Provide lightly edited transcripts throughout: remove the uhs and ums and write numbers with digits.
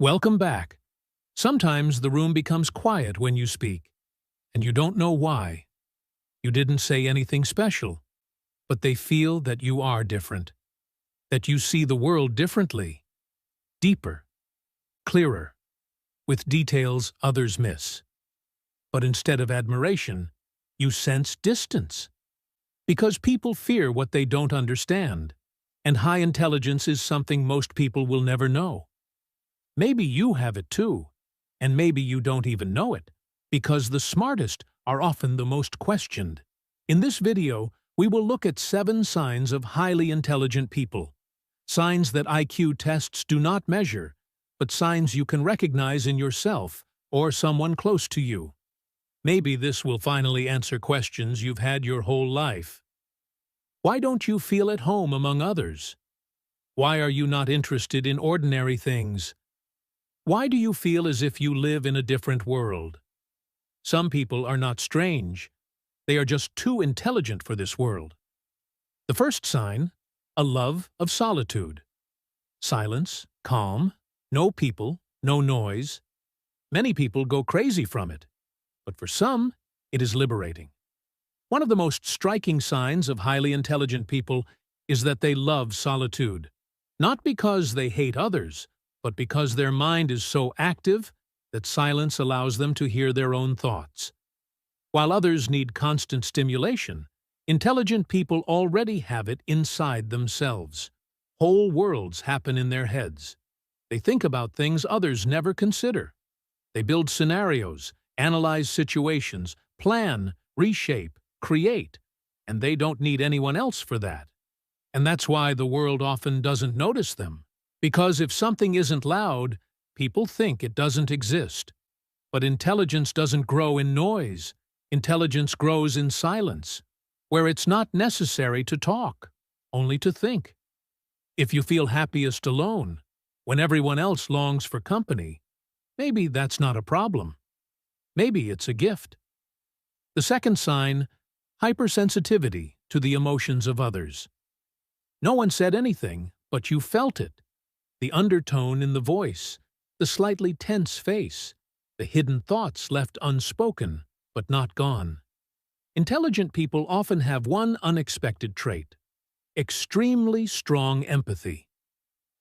Welcome back. Sometimes the room becomes quiet when you speak, and you don't know why. You didn't say anything special, but they feel that you are different, that you see the world differently, deeper, clearer, with details others miss. But instead of admiration, you sense distance, because people fear what they don't understand, and high intelligence is something most people will never know. Maybe you have it too, and maybe you don't even know it, because the smartest are often the most questioned. In this video, we will look at 7 signs of highly intelligent people. Signs that IQ tests do not measure, but signs you can recognize in yourself or someone close to you. Maybe this will finally answer questions you've had your whole life. Why don't you feel at home among others? Why are you not interested in ordinary things? Why do you feel as if you live in a different world? Some people are not strange. They are just too intelligent for this world. The first sign, a love of solitude. Silence, calm, no people, no noise. Many people go crazy from it, but for some, it is liberating. One of the most striking signs of highly intelligent people is that they love solitude, not because they hate others, but because their mind is so active that silence allows them to hear their own thoughts. While others need constant stimulation, intelligent people already have it inside themselves. Whole worlds happen in their heads. They think about things others never consider. They build scenarios, analyze situations, plan, reshape, create, and they don't need anyone else for that. And that's why the world often doesn't notice them. Because if something isn't loud, people think it doesn't exist. But intelligence doesn't grow in noise. Intelligence grows in silence, where it's not necessary to talk, only to think. If you feel happiest alone, when everyone else longs for company, maybe that's not a problem. Maybe it's a gift. The second sign, hypersensitivity to the emotions of others. No one said anything, but you felt it. The undertone in the voice, the slightly tense face, the hidden thoughts left unspoken but not gone. Intelligent people often have one unexpected trait: extremely strong empathy.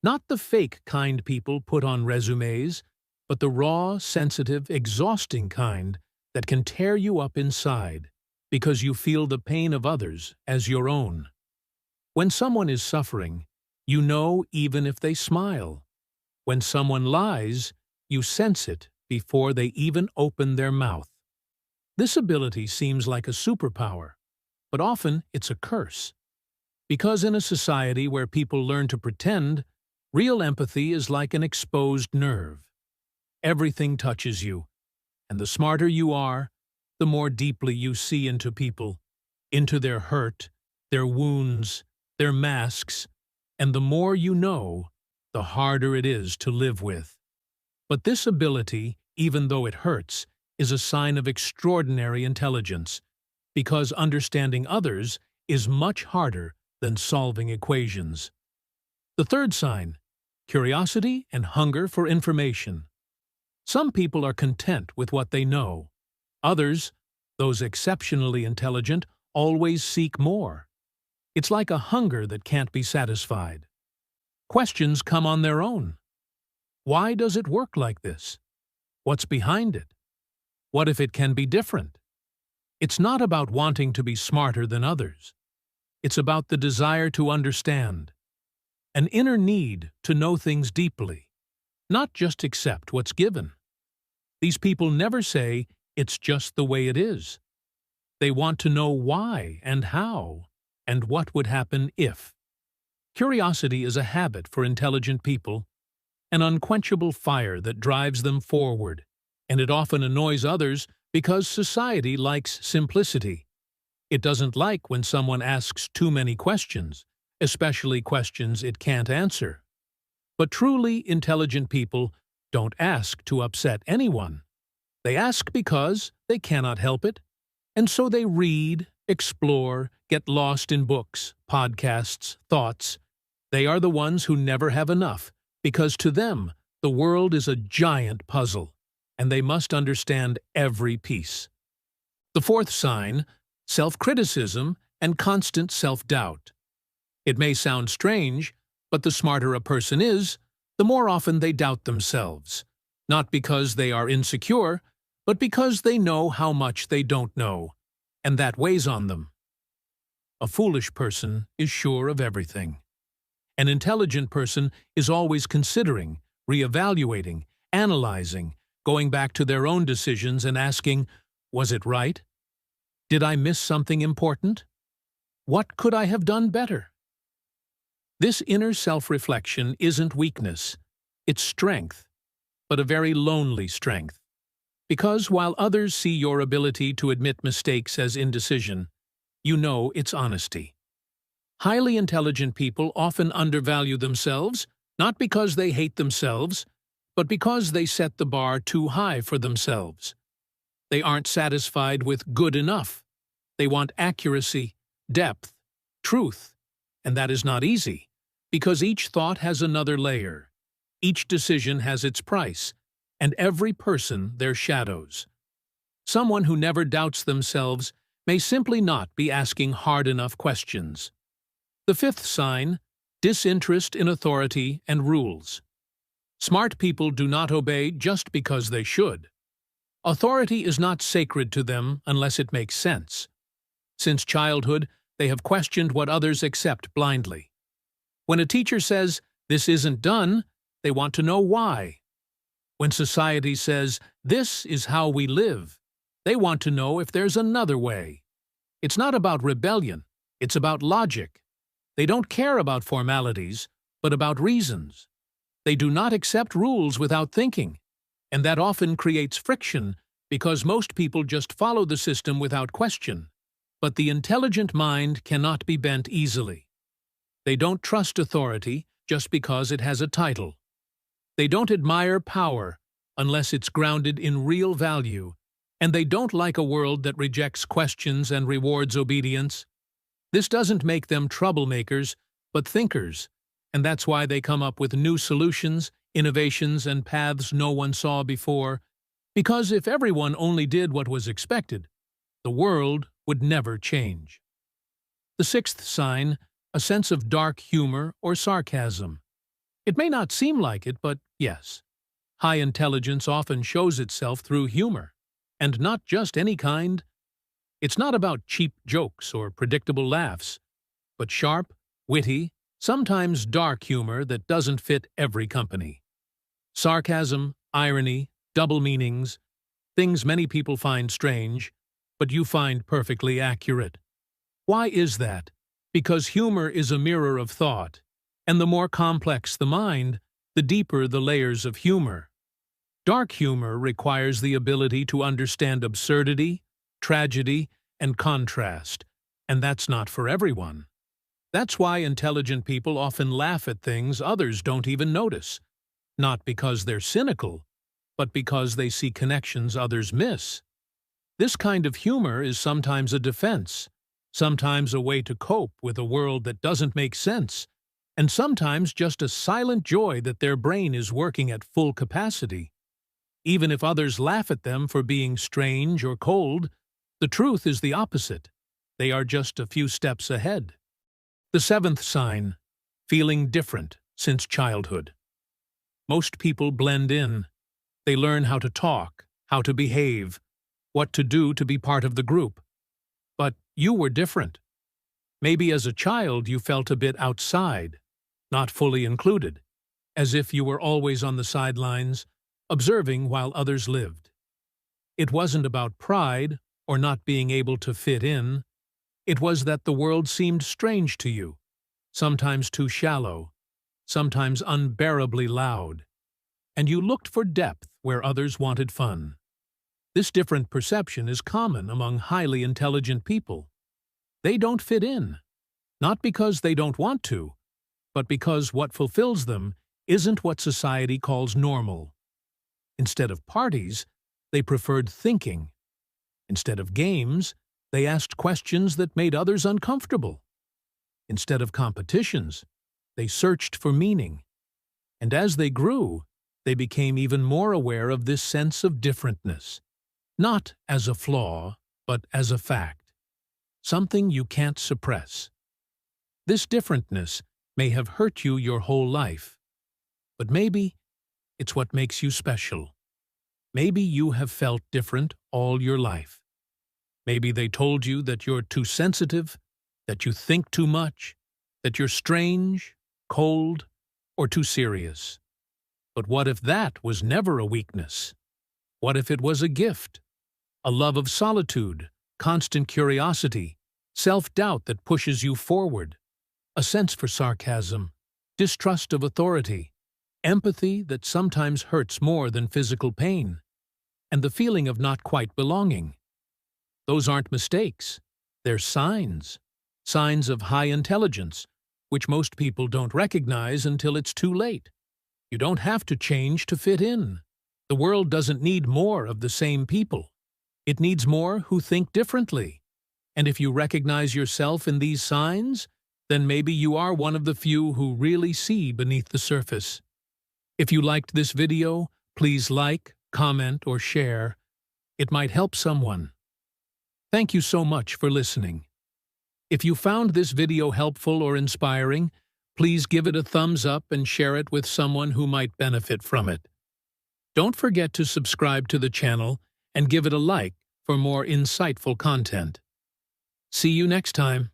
Not the fake kind people put on resumes, but the raw, sensitive, exhausting kind that can tear you up inside because you feel the pain of others as your own. When someone is suffering, you know even if they smile. When someone lies, you sense it before they even open their mouth. This ability seems like a superpower, but often it's a curse. Because in a society where people learn to pretend, real empathy is like an exposed nerve. Everything touches you, and the smarter you are, the more deeply you see into people, into their hurt, their wounds, their masks, and the more you know, the harder it is to live with. But this ability, even though it hurts, is a sign of extraordinary intelligence, because understanding others is much harder than solving equations. The third sign, curiosity and hunger for information. Some people are content with what they know. Others, those exceptionally intelligent, always seek more. It's like a hunger that can't be satisfied. Questions come on their own. Why does it work like this? What's behind it? What if it can be different? It's not about wanting to be smarter than others. It's about the desire to understand. An inner need to know things deeply, not just accept what's given. These people never say, "It's just the way it is." They want to know why and how, and what would happen if. Curiosity is a habit for intelligent people, an unquenchable fire that drives them forward, and it often annoys others because society likes simplicity. It doesn't like when someone asks too many questions, especially questions it can't answer. But truly intelligent people don't ask to upset anyone. They ask because they cannot help it, and so they read, explore, get lost in books, podcasts, thoughts. They are the ones who never have enough, because to them, The world is a giant puzzle, and they must understand every piece. The fourth sign, self-criticism and constant self-doubt. It may sound strange, but the smarter a person is, the more often they doubt themselves, not because they are insecure, but because they know how much they don't know, and that weighs on them. A foolish person is sure of everything. An intelligent person is always considering, reevaluating, analyzing, going back to their own decisions and asking, was it right? Did I miss something important? What could I have done better? This inner self-reflection isn't weakness, it's strength, but a very lonely strength. Because while others see your ability to admit mistakes as indecision, you know it's honesty. Highly intelligent people often undervalue themselves, not because they hate themselves, but because they set the bar too high for themselves. They aren't satisfied with good enough. They want accuracy, depth, truth, and that is not easy, because each thought has another layer. Each decision has its price, and every person their shadows. Someone who never doubts themselves may simply not be asking hard enough questions. The fifth sign, disinterest in authority and rules. Smart people do not obey just because they should. Authority is not sacred to them unless it makes sense. Since childhood, they have questioned what others accept blindly. When a teacher says, "This isn't done," they want to know why. When society says, "This is how we live," they want to know if there's another way. It's not about rebellion, it's about logic. They don't care about formalities, but about reasons. They do not accept rules without thinking, and that often creates friction because most people just follow the system without question. But the intelligent mind cannot be bent easily. They don't trust authority just because it has a title. They don't admire power unless it's grounded in real value, and they don't like a world that rejects questions and rewards obedience. This doesn't make them troublemakers, but thinkers, and that's why they come up with new solutions, innovations, and paths no one saw before, because if everyone only did what was expected, the world would never change. The sixth sign, a sense of dark humor or sarcasm. It may not seem like it, but yes. High intelligence often shows itself through humor, and not just any kind. It's not about cheap jokes or predictable laughs, but sharp, witty, sometimes dark humor that doesn't fit every company. Sarcasm, irony, double meanings, things many people find strange, but you find perfectly accurate. Why is that? Because humor is a mirror of thought, and the more complex the mind, the deeper the layers of humor. Dark humor requires the ability to understand absurdity, tragedy, and contrast, and that's not for everyone. That's why intelligent people often laugh at things others don't even notice, not because they're cynical, but because they see connections others miss. This kind of humor is sometimes a defense, sometimes a way to cope with a world that doesn't make sense, and sometimes just a silent joy that their brain is working at full capacity. Even if others laugh at them for being strange or cold, the truth is the opposite. They are just a few steps ahead. The seventh sign, feeling different since childhood. Most people blend in. They learn how to talk, how to behave, what to do to be part of the group. But you were different. Maybe as a child you felt a bit outside, not fully included, as if you were always on the sidelines, observing while others lived. It wasn't about pride or not being able to fit in. It was that the world seemed strange to you, sometimes too shallow, sometimes unbearably loud, and you looked for depth where others wanted fun. This different perception is common among highly intelligent people. They don't fit in, not because they don't want to, but because what fulfills them isn't what society calls normal. Instead of parties, they preferred thinking. Instead of games, they asked questions that made others uncomfortable. Instead of competitions, they searched for meaning. And as they grew, they became even more aware of this sense of differentness, not as a flaw, but as a fact, something you can't suppress. This differentness may have hurt you your whole life, but maybe it's what makes you special. Maybe you have felt different all your life. Maybe they told you that you're too sensitive, that you think too much, that you're strange, cold, or too serious. But what if that was never a weakness? What if it was a gift? A love of solitude, constant curiosity, self-doubt that pushes you forward, a sense for sarcasm, distrust of authority, empathy that sometimes hurts more than physical pain, and the feeling of not quite belonging. Those aren't mistakes. They're signs. Signs of high intelligence, which most people don't recognize until it's too late. You don't have to change to fit in. The world doesn't need more of the same people. It needs more who think differently. And if you recognize yourself in these signs, then maybe you are one of the few who really see beneath the surface. If you liked this video, please like, comment, or share. It might help someone. Thank you so much for listening. If you found this video helpful or inspiring, please give it a thumbs up and share it with someone who might benefit from it. Don't forget to subscribe to the channel and give it a like for more insightful content. See you next time.